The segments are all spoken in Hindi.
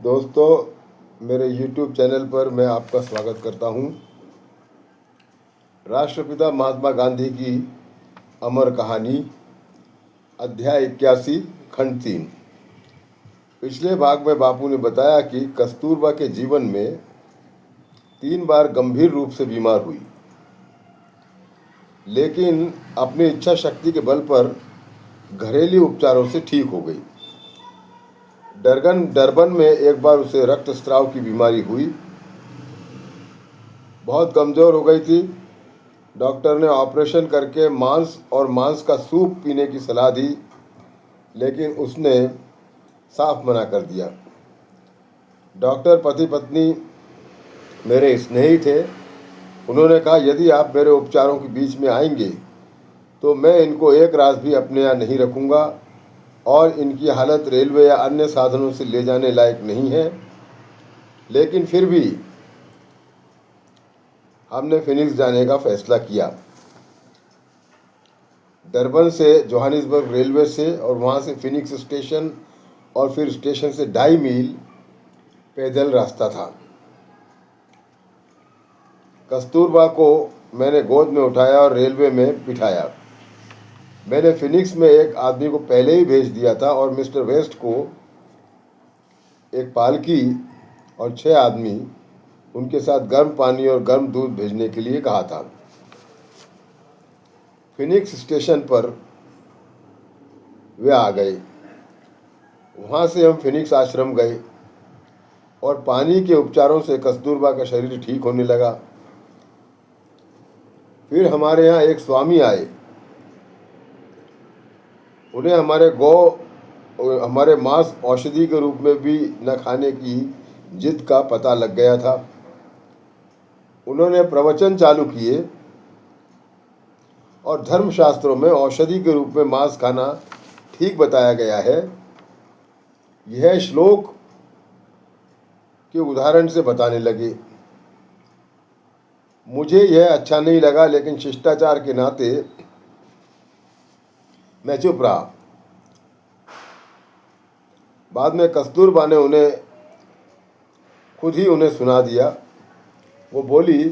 दोस्तों, मेरे YouTube चैनल पर मैं आपका स्वागत करता हूं। राष्ट्रपिता महात्मा गांधी की अमर कहानी, अध्याय 81, खंड 3। पिछले भाग में बापू ने बताया कि कस्तूरबा के जीवन में 3 बार गंभीर रूप से बीमार हुई, लेकिन अपनी इच्छा शक्ति के बल पर घरेलू उपचारों से ठीक हो गई। डरबन में एक बार उसे रक्तस्राव की बीमारी हुई, बहुत कमज़ोर हो गई थी। डॉक्टर ने ऑपरेशन करके मांस का सूप पीने की सलाह दी, लेकिन उसने साफ मना कर दिया। डॉक्टर पति पत्नी मेरे स्नेही थे। उन्होंने कहा, यदि आप मेरे उपचारों के बीच में आएंगे तो मैं इनको एक रात भी अपने यहाँ नहीं रखूँगा और इनकी हालत रेलवे या अन्य साधनों से ले जाने लायक नहीं है। लेकिन फिर भी हमने फिनिक्स जाने का फैसला किया। डरबन से जोहानिसबर्ग रेलवे से और वहाँ से फिनिक्स स्टेशन और फिर स्टेशन से 2.5 मील पैदल रास्ता था। कस्तूरबा को मैंने गोद में उठाया और रेलवे में बिठाया। मैंने फिनिक्स में एक आदमी को पहले ही भेज दिया था और मिस्टर वेस्ट को एक पालकी और 6 आदमी उनके साथ गर्म पानी और गर्म दूध भेजने के लिए कहा था। फिनिक्स स्टेशन पर वे आ गए। वहाँ से हम फिनिक्स आश्रम गए और पानी के उपचारों से कस्तूरबा का शरीर ठीक होने लगा। फिर हमारे यहाँ एक स्वामी आए। उन्हें हमारे मांस औषधि के रूप में भी न खाने की जिद का पता लग गया था। उन्होंने प्रवचन चालू किए और धर्मशास्त्रों में औषधि के रूप में मांस खाना ठीक बताया गया है। यह श्लोक के उदाहरण से बताने लगे। मुझे यह अच्छा नहीं लगा, लेकिन शिष्टाचार के नाते मैं चुप रहा। बाद में कस्तूरबा ने खुद ही उन्हें सुना दिया। वो बोली,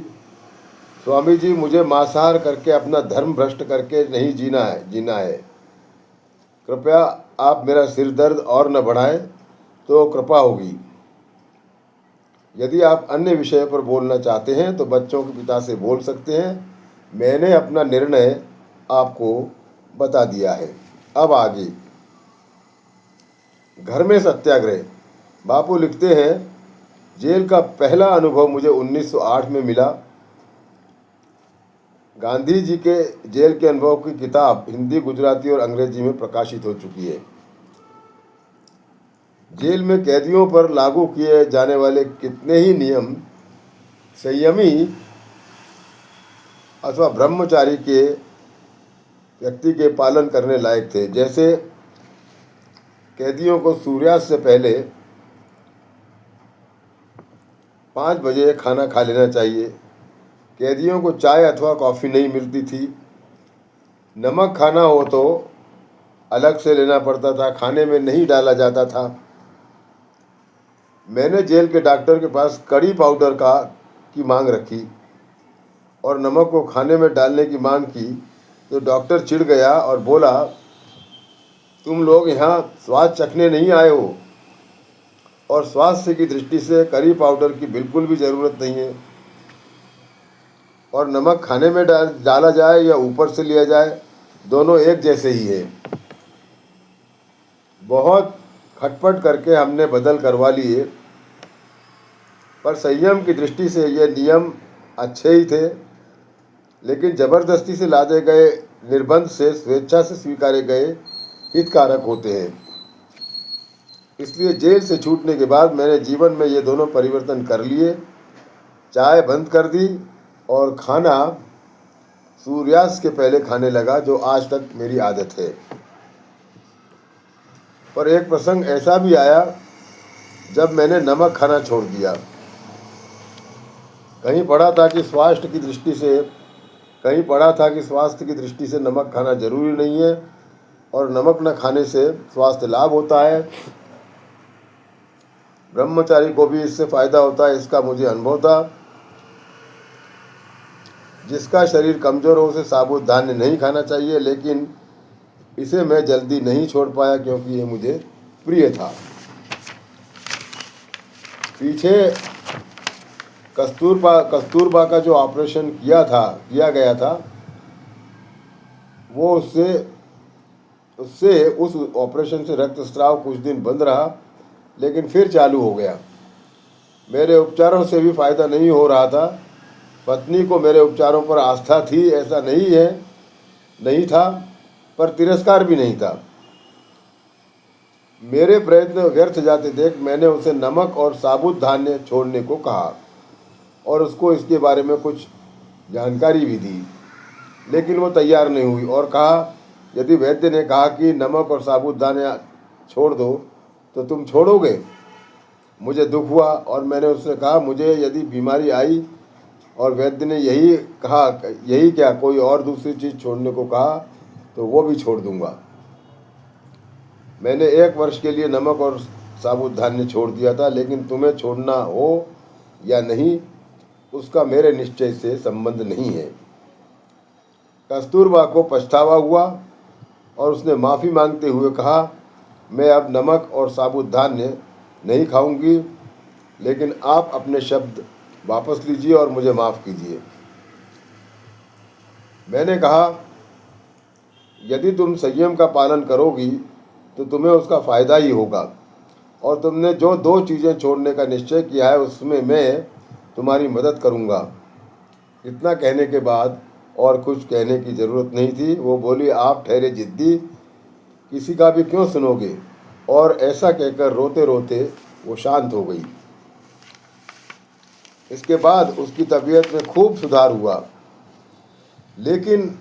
स्वामी जी, मुझे मांसाहार करके अपना धर्म भ्रष्ट करके नहीं जीना है। कृपया आप मेरा सिर दर्द और न बढ़ाएं तो कृपा होगी। यदि आप अन्य विषय पर बोलना चाहते हैं तो बच्चों के पिता से बोल सकते हैं। मैंने अपना निर्णय आपको बता दिया है। अब आगे घर में सत्याग्रह। बापू लिखते हैं, जेल का पहला अनुभव मुझे 1908 में मिला। गांधी जी के जेल के अनुभव की किताब हिंदी, गुजराती और अंग्रेजी में प्रकाशित हो चुकी है। जेल में कैदियों पर लागू किए जाने वाले कितने ही नियम संयमी अथवा ब्रह्मचारी के व्यक्ति के पालन करने लायक थे। जैसे कैदियों को सूर्यास्त से पहले 5 बजे खाना खा लेना चाहिए। कैदियों को चाय अथवा कॉफ़ी नहीं मिलती थी। नमक खाना हो तो अलग से लेना पड़ता था, खाने में नहीं डाला जाता था। मैंने जेल के डॉक्टर के पास कड़ी पाउडर की मांग रखी और नमक को खाने में डालने की मांग की तो डॉक्टर चिढ़ गया और बोला, तुम लोग यहाँ स्वाद चखने नहीं आए हो और स्वास्थ्य की दृष्टि से करी पाउडर की बिल्कुल भी ज़रूरत नहीं है। और नमक खाने में डाला जाए या ऊपर से लिया जाए, दोनों एक जैसे ही है। बहुत खटपट करके हमने बदल करवा लिए, पर संयम की दृष्टि से ये नियम अच्छे ही थे, लेकिन ज़बरदस्ती से लादे गए निर्बंध से स्वेच्छा से स्वीकारे गए हितकारक होते हैं। इसलिए जेल से छूटने के बाद मैंने जीवन में ये दोनों परिवर्तन कर लिए। चाय बंद कर दी और खाना सूर्यास्त के पहले खाने लगा, जो आज तक मेरी आदत है। पर एक प्रसंग ऐसा भी आया जब मैंने नमक खाना छोड़ दिया। कहीं पढ़ा था कि स्वास्थ्य की दृष्टि से नमक खाना जरूरी नहीं है और नमक न खाने से स्वास्थ्य लाभ होता है। ब्रह्मचारी को भी इससे फायदा होता है, इसका मुझे अनुभव था। जिसका शरीर कमज़ोर हो उसे साबुत धान्य नहीं खाना चाहिए, लेकिन इसे मैं जल्दी नहीं छोड़ पाया क्योंकि ये मुझे प्रिय था। पीछे कस्तूरबा का जो ऑपरेशन किया गया था, वो उससे उस ऑपरेशन से रक्तस्राव कुछ दिन बंद रहा, लेकिन फिर चालू हो गया। मेरे उपचारों से भी फायदा नहीं हो रहा था। पत्नी को मेरे उपचारों पर आस्था थी, ऐसा नहीं था, पर तिरस्कार भी नहीं था। मेरे प्रयत्न व्यर्थ जाते देख मैंने उसे नमक और साबुत धान्य छोड़ने को कहा और उसको इसके बारे में कुछ जानकारी भी दी, लेकिन वो तैयार नहीं हुई और कहा, यदि वैद्य ने कहा कि नमक और साबुत धान्य छोड़ दो तो तुम छोड़ोगे? मुझे दुख हुआ और मैंने उससे कहा, मुझे यदि बीमारी आई और वैद्य ने यही क्या कोई और दूसरी चीज़ छोड़ने को कहा तो वो भी छोड़ दूंगा। मैंने 1 वर्ष के लिए नमक और साबुत धान्य छोड़ दिया था, लेकिन तुम्हें छोड़ना हो या नहीं उसका मेरे निश्चय से संबंध नहीं है। कस्तूरबा को पछतावा हुआ और उसने माफ़ी मांगते हुए कहा, मैं अब नमक और साबुत धान्य नहीं खाऊंगी, लेकिन आप अपने शब्द वापस लीजिए और मुझे माफ़ कीजिए। मैंने कहा, यदि तुम संयम का पालन करोगी तो तुम्हें उसका फ़ायदा ही होगा और तुमने जो 2 चीज़ें छोड़ने का निश्चय किया है उसमें मैं तुम्हारी मदद करूँगा। इतना कहने के बाद और कुछ कहने की ज़रूरत नहीं थी। वो बोली, आप ठहरे जिद्दी, किसी का भी क्यों सुनोगे? और ऐसा कहकर रोते रोते वो शांत हो गई। इसके बाद उसकी तबीयत में खूब सुधार हुआ, लेकिन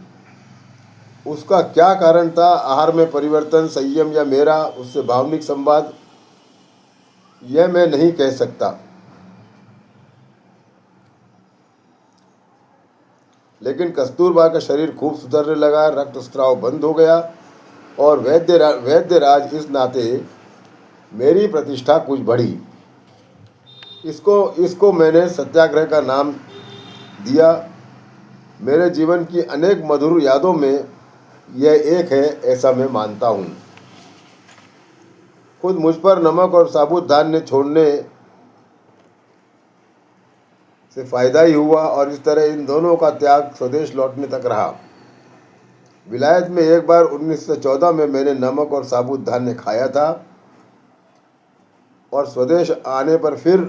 उसका क्या कारण था, आहार में परिवर्तन, संयम या मेरा उससे भावनिक संवाद, यह मैं नहीं कह सकता। लेकिन कस्तूरबा का शरीर खूब सुधरने लगा, रक्तस्राव बंद हो गया और वैद्यराज इस नाते मेरी प्रतिष्ठा कुछ बढ़ी। इसको मैंने सत्याग्रह का नाम दिया। मेरे जीवन की अनेक मधुर यादों में यह एक है, ऐसा मैं मानता हूँ। खुद मुझ पर नमक और साबुत धान्य छोड़ने से फायदा ही हुआ और इस तरह इन दोनों का त्याग स्वदेश लौटने तक रहा। विलायत में एक बार 1914 में मैंने नमक और साबुत धान्य खाया था और स्वदेश आने पर फिर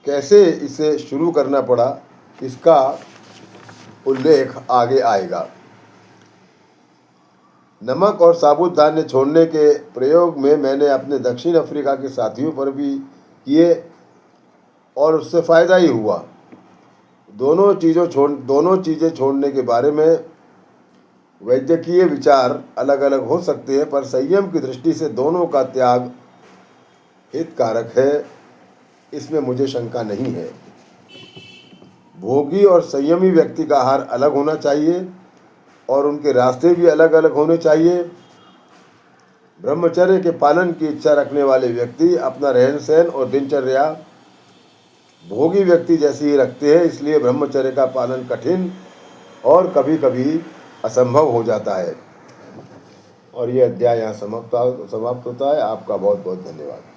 कैसे इसे शुरू करना पड़ा, इसका उल्लेख आगे आएगा। नमक और साबुत धान्य छोड़ने के प्रयोग में मैंने अपने दक्षिण अफ्रीका के साथियों पर भी किए और उससे फ़ायदा ही हुआ। दोनों चीज़ें छोड़ने के बारे में वैद्यकीय विचार अलग अलग हो सकते हैं, पर संयम की दृष्टि से दोनों का त्याग हितकारक है, इसमें मुझे शंका नहीं है। भोगी और संयमी व्यक्ति का आहार अलग होना चाहिए और उनके रास्ते भी अलग अलग होने चाहिए। ब्रह्मचर्य के पालन की इच्छा रखने वाले व्यक्ति अपना रहन सहन और दिनचर्या भोगी व्यक्ति जैसी ही रखते हैं, इसलिए ब्रह्मचर्य का पालन कठिन और कभी कभी असंभव हो जाता है। और ये अध्याय यहाँ समाप्त होता है। आपका बहुत बहुत धन्यवाद।